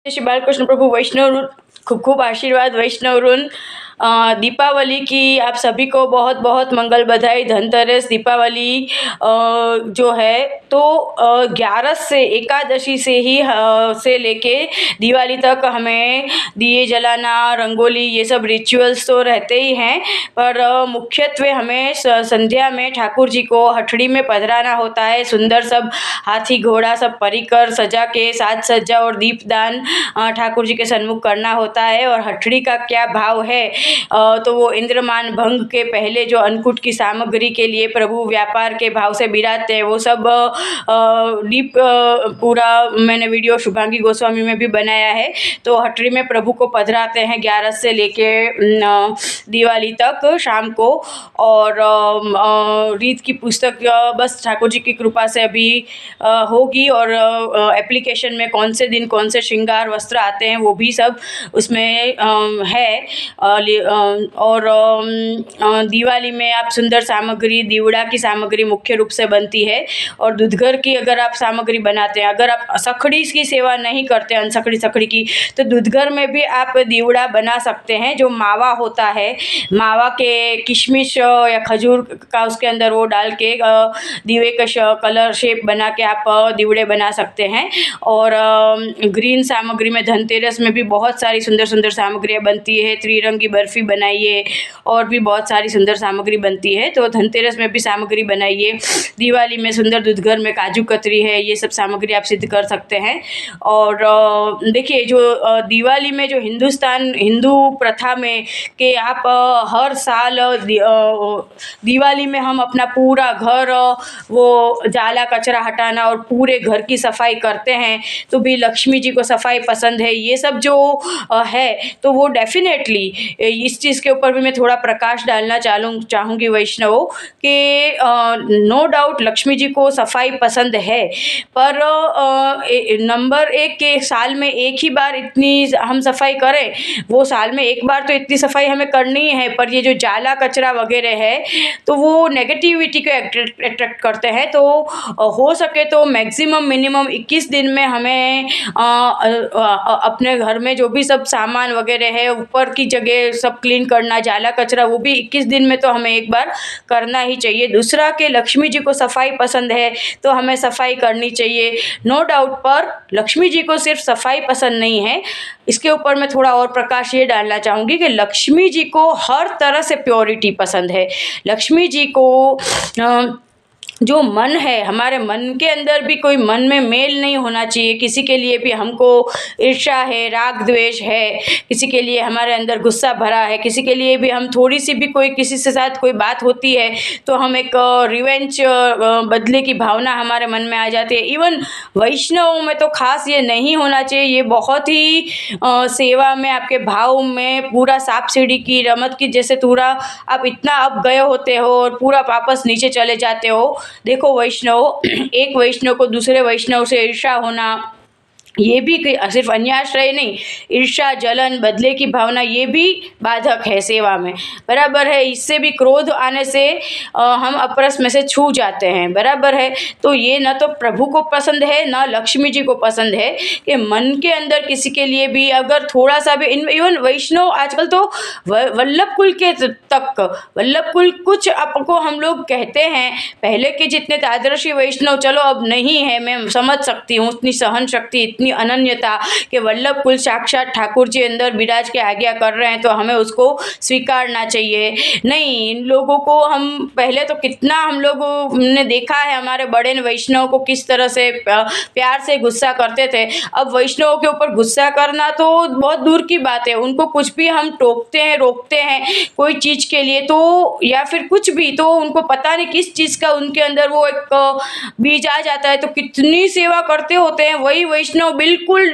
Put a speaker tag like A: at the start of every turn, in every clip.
A: श्री बालकृष्ण प्रभु वैष्णव खूब खूब आशीर्वाद वैष्णव दीपावली की आप सभी को बहुत बहुत मंगल बधाई। धनतेरस दीपावली जो है तो 11 से एकादशी से ही से लेके दिवाली तक हमें दिए जलाना, रंगोली, ये सब रिचुअल्स तो रहते ही हैं, पर मुख्यत्वे हमें संध्या में ठाकुर जी को हथड़ी में पधराना होता है। सुंदर सब हाथी घोड़ा सब परिकर सजा के साज सज्जा और दीपदान ठाकुर जी के सन्मुख करना होता है। और हथड़ी का क्या भाव है, तो वो इंद्रमान भंग के पहले जो अन्नकूट की सामग्री के लिए प्रभु व्यापार के भाव से बिराजते हैं, वो सब दीप पूरा मैंने वीडियो शुभांगी गोस्वामी में भी बनाया है। तो हथड़ी में प्रभु को पधराते हैं 11 से लेके दिवाली तक शाम को। और रीत की पुस्तक बस ठाकुर जी की कृपा से अभी होगी, और एप्लीकेशन में कौन से दिन कौन से श्रृंगार वस्त्र आते हैं वो भी सब उसमें है। और दिवाली में आप सुंदर सामग्री, दीवड़ा की सामग्री मुख्य रूप से बनती है। और दूधघर की अगर आप सामग्री बनाते हैं, अगर आप सखड़ी की सेवा नहीं करते अनसखड़ी सखड़ी की, तो दूधघर में भी आप दीवड़ा बना सकते हैं। जो मावा होता है, मावा के किशमिश या खजूर का उसके अंदर वो डाल के दीवे का कलर शेप बना के आप दीवड़े बना सकते हैं। और ग्रीन सामग्री में धनतेरस में भी बहुत सारी सुंदर सुंदर सामग्रियाँ बनती है। त्रिरंगी बर्फ़ी बनाइए, और भी बहुत सारी सुंदर सामग्री बनती है। तो धनतेरस में भी सामग्री बनाइए। दिवाली में सुंदर दूधघर में काजू कतरी है, ये सब सामग्री आप सिद्ध कर सकते हैं। और देखिए, जो दिवाली में जो हिंदू प्रथा में कि आप हर साल दिवाली में हम अपना पूरा घर वो जाला कचरा हटाना और पूरे घर की सफाई करते हैं, तो भी लक्ष्मी जी को सफाई पसंद है। ये सब जो है, तो वो डेफिनेटली इस चीज़ के ऊपर भी मैं थोड़ा प्रकाश डालना चाहूँगी वैष्णवों कि नो डाउट लक्ष्मी जी को सफाई पसंद है, पर नंबर 1 के साल में एक ही बार इतनी हम सफाई करें, वो साल में एक बार तो इतनी सफाई हमें करनी है। पर ये जो जाला कचरा वगैरह है, तो वो नेगेटिविटी को अट्रैक्ट करते हैं। तो हो सके तो मैक्सिमम मिनिमम 21 दिन में हमें अपने घर में जो भी सब सामान वगैरह है, ऊपर की जगह सब क्लीन करना, जाला कचरा, वो भी 21 दिन में तो हमें एक बार करना ही चाहिए। दूसरा कि लक्ष्मी जी को सफाई पसंद है, तो हमें सफाई करनी चाहिए, नो डाउट। पर लक्ष्मी जी को सिर्फ सफाई पसंद नहीं है, इसके ऊपर मैं थोड़ा और प्रकाश ये डालना चाहूँगी कि लक्ष्मी जी को हर तरह से प्योरिटी पसंद है। लक्ष्मी जी को जो मन है, हमारे मन के अंदर भी कोई मन में मेल नहीं होना चाहिए। किसी के लिए भी हमको ईर्ष्या है, राग द्वेष है, किसी के लिए हमारे अंदर गुस्सा भरा है, किसी के लिए भी हम थोड़ी सी भी कोई किसी से साथ कोई बात होती है तो हम एक रिवेंज बदले की भावना हमारे मन में आ जाती है। इवन वैष्णवों में तो खास ये नहीं होना चाहिए। ये बहुत ही सेवा में, आपके भाव में पूरा सांप सीढ़ी की रमत की जैसे पूरा आप इतना अब गए होते हो और पूरा वापस नीचे चले जाते हो। देखो वैष्णव, एक वैष्णव को दूसरे वैष्णव से ईर्ष्या होना, ये भी सिर्फ अन्याश्रय नहीं, ईर्ष्या, जलन, बदले की भावना, ये भी बाधक है सेवा में, बराबर है। इससे भी क्रोध आने से हम अपरस में से छू जाते हैं, बराबर है। तो ये न तो प्रभु को पसंद है, न लक्ष्मी जी को पसंद है कि मन के अंदर किसी के लिए भी अगर थोड़ा सा भी, इवन वैष्णव आजकल तो वल्लभ कुल के तक, वल्लभ कुल कुछ आपको हम लोग कहते हैं, पहले के जितने तादर्शी वैष्णव चलो अब नहीं है, मैं समझ सकती हूँ, उतनी सहन शक्ति, इतनी अनन्यता कि वल्लभ कुल साक्षात ठाकुर जी अंदर विराज के आज्ञा कर रहे हैं, तो हमें उसको स्वीकारना चाहिए। नहीं, इन लोगों को हम पहले तो कितना हम लोगों ने देखा है, हमारे बड़े वैष्णव को किस तरह से प्यार से गुस्सा करते थे। अब वैष्णवों के ऊपर गुस्सा करना तो बहुत दूर की बात है। उनको कुछ भी हम टोकते हैं, रोकते हैं कोई चीज़ के लिए, तो या फिर कुछ भी, तो उनको पता नहीं किस चीज़ का उनके अंदर वो एक बीज आ जाता है, तो कितनी सेवा करते होते हैं, वही वैष्णव बिल्कुल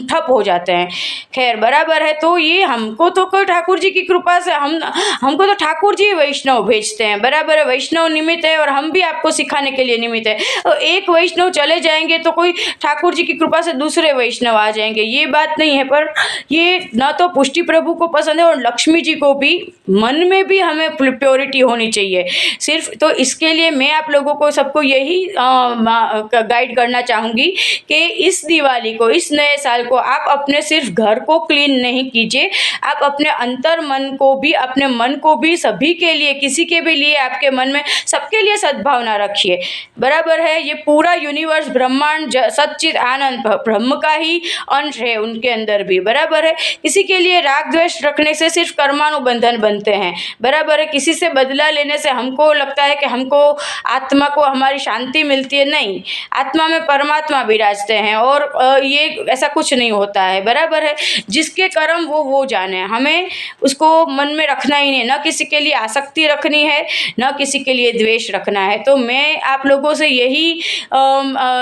A: ठप हो जाते हैं। खैर, बराबर है। तो ये हमको तो कोई ठाकुर जी की कृपा से हमको तो ठाकुर जी वैष्णव भेजते हैं, बराबर है। वैष्णव निमित्त है और हम भी आपको सिखाने के लिए निमित्त है। तो एक वैष्णव चले जाएंगे तो कोई ठाकुर जी की कृपा से दूसरे वैष्णव आ जाएंगे, ये बात नहीं है। पर ये न तो पुष्टि प्रभु को पसंद है और लक्ष्मी जी को भी, मन में भी हमें प्योरिटी होनी चाहिए सिर्फ। तो इसके लिए मैं आप लोगों को सबको यही गाइड करना चाहूँगी कि इस दिवाली दिवाली को, इस नए साल को आप अपने सिर्फ घर को क्लीन नहीं कीजिए, आप अपने अंतर मन को भी, अपने मन को भी सभी के लिए, किसी के भी लिए आपके मन में सबके लिए सद्भावना रखिए। बराबर है, ये पूरा यूनिवर्स, ब्रह्मांड, सच्चित आनंद ब्रह्म का ही अंश है उनके अंदर भी। बराबर है, किसी के लिए राग द्वेष रखने से सिर्फ कर्मानुबंधन बनते हैं। बराबर है, किसी से बदला लेने से हमको लगता है कि हमको आत्मा को हमारी शांति मिलती है, नहीं, आत्मा में परमात्मा विराजते हैं और ये ऐसा कुछ नहीं होता है। बराबर है, जिसके कर्म वो जाने, हमें उसको मन में रखना ही नहीं, ना किसी के लिए आसक्ति रखनी है, ना किसी के लिए द्वेष रखना है। तो मैं आप लोगों से यही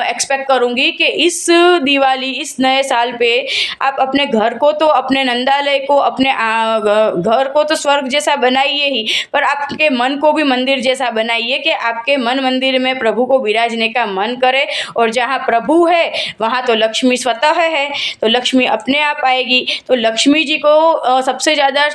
A: एक्सपेक्ट करूँगी कि इस दिवाली, इस नए साल पे आप अपने घर को तो, अपने नंदालय को, अपने घर को तो स्वर्ग जैसा बनाइए ही, पर आपके मन को भी मंदिर जैसा बनाइए कि आपके मन मंदिर में प्रभु को विराजने का मन करे। और जहाँ प्रभु है वहाँ तो लक्ष्मी स्वतः है, तो लक्ष्मी अपने आप आएगी। तो लक्ष्मी जी को सबसे ज़्यादा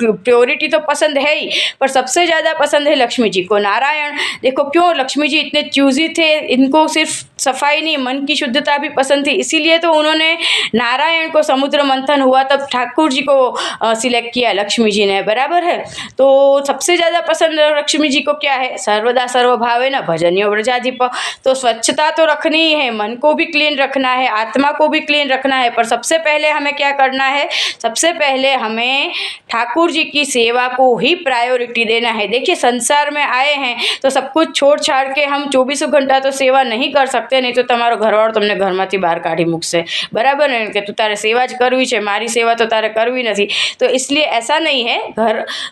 A: प्योरिटी तो पसंद है ही, पर सबसे ज़्यादा पसंद है लक्ष्मी जी को नारायण। देखो क्यों लक्ष्मी जी इतने चूजी थे, इनको सिर्फ सफाई नहीं, मन की शुद्धता भी पसंद थी, इसीलिए तो उन्होंने नारायण को, समुद्र मंथन हुआ तब ठाकुर जी को सिलेक्ट किया लक्ष्मी जी ने। बराबर है, तो सबसे ज़्यादा पसंद लक्ष्मी जी को क्या है, सर्वदा सर्वभावे न भजन्यो व्रजाधिप। तो स्वच्छता तो रखनी ही है, मन को भी क्लीन रखना है, आत्मा को भी क्लीन रखना है, पर सबसे पहले हमें क्या करना है, सबसे पहले हमें ठाकुर जी की सेवा को ही प्रायोरिटी देना है। देखिए संसार में आए हैं तो सब कुछ छोड़ छाड़ के हम 24 घंटा तो सेवा नहीं कर सकते, नहीं तो તમારો ઘરવાળો તમને ઘરમાંથી બહાર કાઢી મૂકશે। बराबर है कि तू तारे सेवा ज करवी है, मारी सेवा तो तारे करवी नहीं। तो इसलिए ऐसा नहीं है,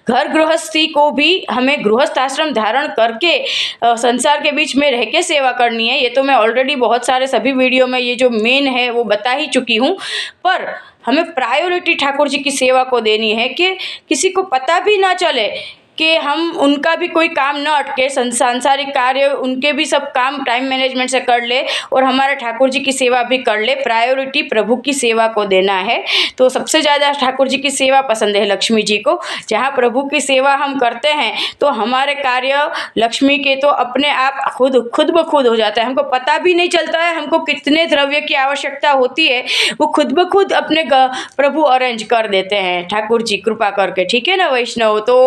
A: घर गृहस्थी को भी हमें गृहस्थ आश्रम धारण करके संसार के बीच में रह के सेवा करनी है। ये तो मैं ऑलरेडी बहुत सारे सभी वीडियो में ये जो मेन है वो बता ही चुकी हूँ, पर हमें प्रायोरिटी ठाकुर जी की सेवा को देनी है कि किसी को पता भी ना चले कि हम उनका भी कोई काम न अटके, सांसारिक कार्य उनके भी सब काम टाइम मैनेजमेंट से कर ले और हमारे ठाकुर जी की सेवा भी कर ले। प्रायोरिटी प्रभु की सेवा को देना है। तो सबसे ज़्यादा ठाकुर जी की सेवा पसंद है लक्ष्मी जी को। जहाँ प्रभु की सेवा हम करते हैं तो हमारे कार्य लक्ष्मी के तो अपने आप खुद ब खुद हो जाता है। हमको पता भी नहीं चलता है हमको कितने द्रव्य की आवश्यकता होती है, वो खुद ब खुद अपने प्रभु अरेंज कर देते हैं ठाकुर जी कृपा करके। ठीक है ना वैष्णव। तो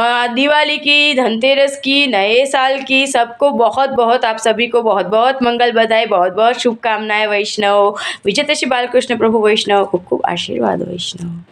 A: दिवाली की, धनतेरस की, नए साल की सबको बहुत बहुत, आप सभी को बहुत बहुत मंगल बधाई, बहुत बहुत शुभकामनाएं वैष्णव। विजय श्री बालकृष्ण प्रभु वैष्णव, खूब खूब आशीर्वाद वैष्णव।